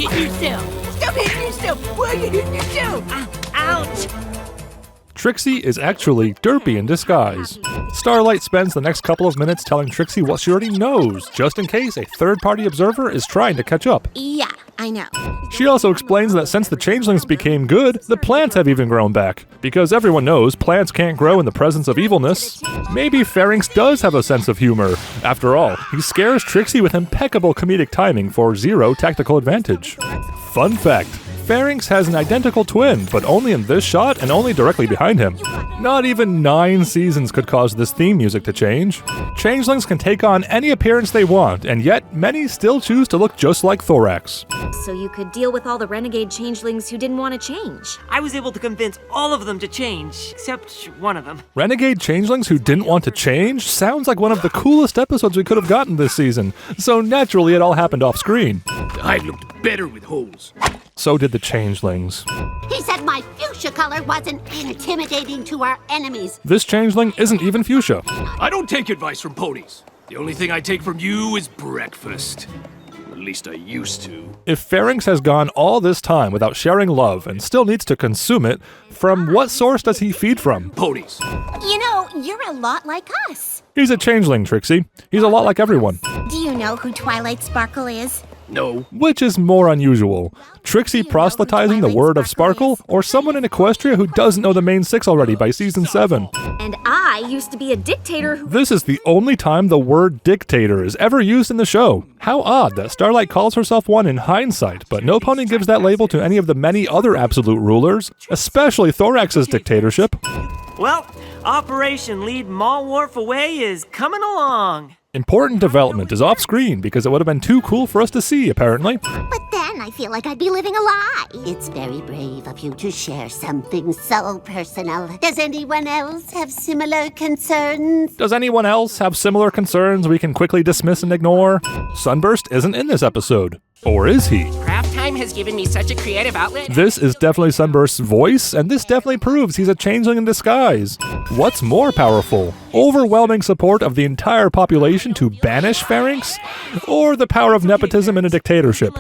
hitting yourself? Stop hitting yourself! Why are you hitting yourself? Ouch! Trixie is actually Derpy in disguise. Starlight spends the next couple of minutes telling Trixie what she already knows, just in case a third-party observer is trying to catch up. Yeah, I know. She also explains that since the changelings became good, the plants have even grown back. Because everyone knows plants can't grow in the presence of evilness, maybe Pharynx does have a sense of humor. After all, he scares Trixie with impeccable comedic timing for 0 tactical advantage. Fun fact. Pharynx has an identical twin, but only in this shot and only directly behind him. Not even 9 seasons could cause this theme music to change. Changelings can take on any appearance they want, and yet many still choose to look just like Thorax. So you could deal with all the renegade changelings who didn't want to change. I was able to convince all of them to change, except one of them. Renegade changelings who didn't want to change sounds like one of the coolest episodes we could have gotten this season, so naturally it all happened off screen. I looked better with holes. So did the changelings. He said my fuchsia color wasn't intimidating to our enemies. This changeling isn't even fuchsia. I don't take advice from ponies. The only thing I take from you is breakfast. At least I used to. If Pharynx has gone all this time without sharing love and still needs to consume it, from what source does he feed from? Ponies. You know, you're a lot like us. He's a changeling, Trixie. He's a lot like everyone. Do you know who Twilight Sparkle is? No. Which is more unusual? Trixie proselytizing the word of Sparkle, or someone in Equestria who doesn't know the main 6 already by season 7? And I used to be a dictator who... This is the only time the word dictator is ever used in the show. How odd that Starlight calls herself one in hindsight, but no pony gives that label to any of the many other absolute rulers, especially Thorax's dictatorship. Well, Operation Lead Mall Wharf Away is coming along. Important development is off screen because it would have been too cool for us to see, apparently. But then I feel like I'd be living a lie. It's very brave of you to share something so personal. Does anyone else have similar concerns? Does anyone else have similar concerns we can quickly dismiss and ignore? Sunburst isn't in this episode. Or is he? Craft time has given me such a creative outlet. This is definitely Sunburst's voice, and this definitely proves he's a changeling in disguise. What's more powerful? Overwhelming support of the entire population to banish Pharynx? Or the power of nepotism in a dictatorship?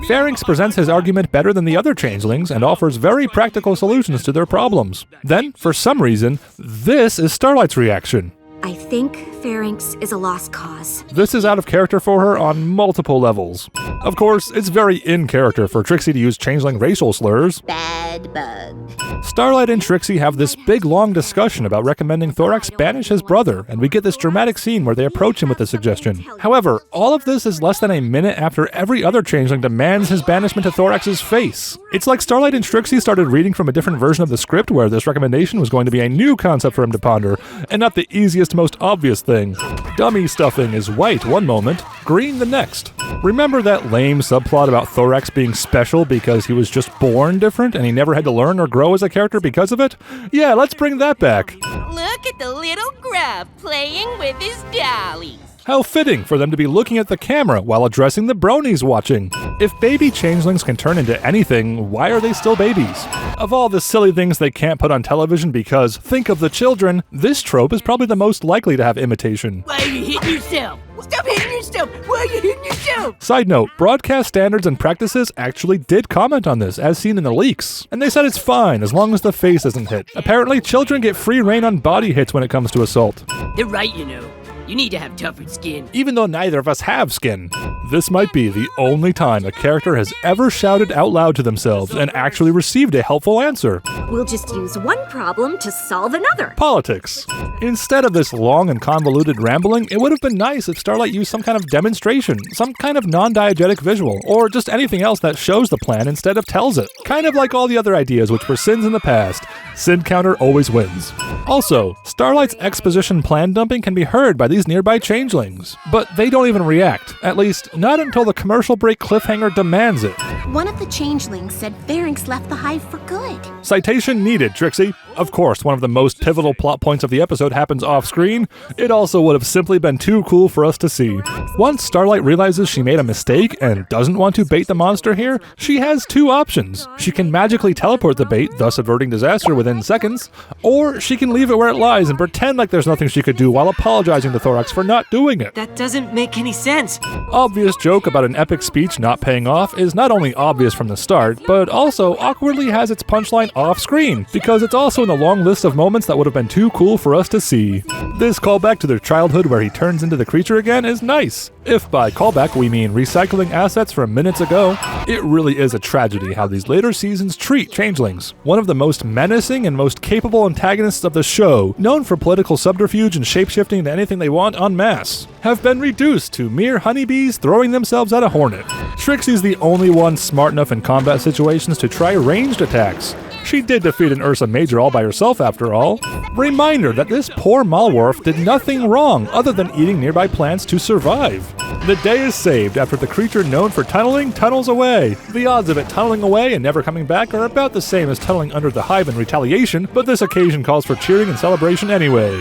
Pharynx presents his argument better than the other changelings and offers very practical solutions to their problems. Then, for some reason, this is Starlight's reaction. I think Pharynx is a lost cause. This is out of character for her on multiple levels. Of course, it's very in character for Trixie to use changeling racial slurs. Bad bug. Starlight and Trixie have this big long discussion about recommending Thorax banish his brother, and we get this dramatic scene where they approach him with the suggestion. However, all of this is less than a minute after every other changeling demands his banishment to Thorax's face. It's like Starlight and Trixie started reading from a different version of the script where this recommendation was going to be a new concept for him to ponder, and not the easiest, most obvious thing. Dummy stuffing is white one moment, green the next. Remember that lame subplot about Thorax being special because he was just born different and he never had to learn or grow as a character because of it? Yeah, let's bring that back. Look at the little grub playing with his dollies. How fitting for them to be looking at the camera while addressing the bronies watching. If baby changelings can turn into anything, why are they still babies? Of all the silly things they can't put on television because, think of the children, this trope is probably the most likely to have imitation. Why are you hitting yourself? Stop hitting yourself! Why are you hitting yourself? Side note, broadcast standards and practices actually did comment on this, as seen in the leaks. And they said it's fine as long as the face isn't hit. Apparently, children get free reign on body hits when it comes to assault. They're right, you know. You need to have tougher skin. Even though neither of us have skin. This might be the only time a character has ever shouted out loud to themselves and actually received a helpful answer. We'll just use one problem to solve another. Politics. Instead of this long and convoluted rambling, it would have been nice if Starlight used some kind of demonstration, some kind of non-diegetic visual, or just anything else that shows the plan instead of tells it. Kind of like all the other ideas which were sins in the past. Sin counter always wins. Also, Starlight's exposition plan dumping can be heard by these nearby changelings, but they don't even react, at least not until the commercial break cliffhanger demands it. One of the changelings said Pharynx left the hive for good. Citation needed, Trixie. Of course, one of the most pivotal plot points of the episode happens off-screen. It also would have simply been too cool for us to see. Once Starlight realizes she made a mistake and doesn't want to bait the monster here, she has two options. She can magically teleport the bait, thus averting disaster within seconds, or she can leave it where it lies and pretend like there's nothing she could do while apologizing to Thorax for not doing it. That doesn't make any sense. Obvious joke about an epic speech not paying off is not only obvious from the start, but also awkwardly has its punchline off-screen, because it's also in the long list of moments that would have been too cool for us to see. This callback to their childhood where he turns into the creature again is nice. If by callback we mean recycling assets from minutes ago, it really is a tragedy how these later seasons treat changelings. One of the most menacing and most capable antagonists of the show, known for political subterfuge and shapeshifting to anything they want en masse, have been reduced to mere honeybees throwing themselves at a hornet. Trixie's the only one smart enough in combat situations to try ranged attacks. She did defeat an Ursa Major all by herself after all. Reminder that this poor Malwarf did nothing wrong other than eating nearby plants to survive. The day is saved after the creature known for tunneling tunnels away. The odds of it tunneling away and never coming back are about the same as tunneling under the hive in retaliation, but this occasion calls for cheering and celebration anyway.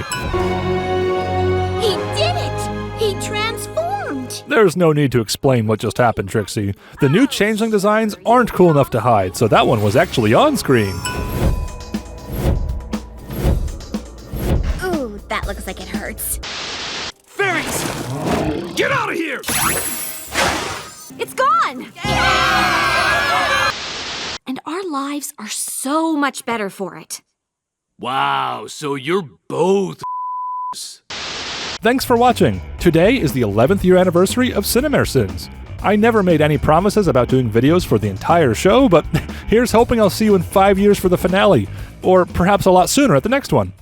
He did it! He transformed! There's no need to explain what just happened, Trixie. The new changeling designs aren't cool enough to hide, so that one was actually on screen. Ooh, that looks like it hurts. Fairies! Get out of here! It's gone! And our lives are so much better for it. Wow, so you're both Thanks for watching. Today is the 11th year anniversary of Cinemare Sins. I never made any promises about doing videos for the entire show, but here's hoping I'll see you in 5 years for the finale, or perhaps a lot sooner at the next one.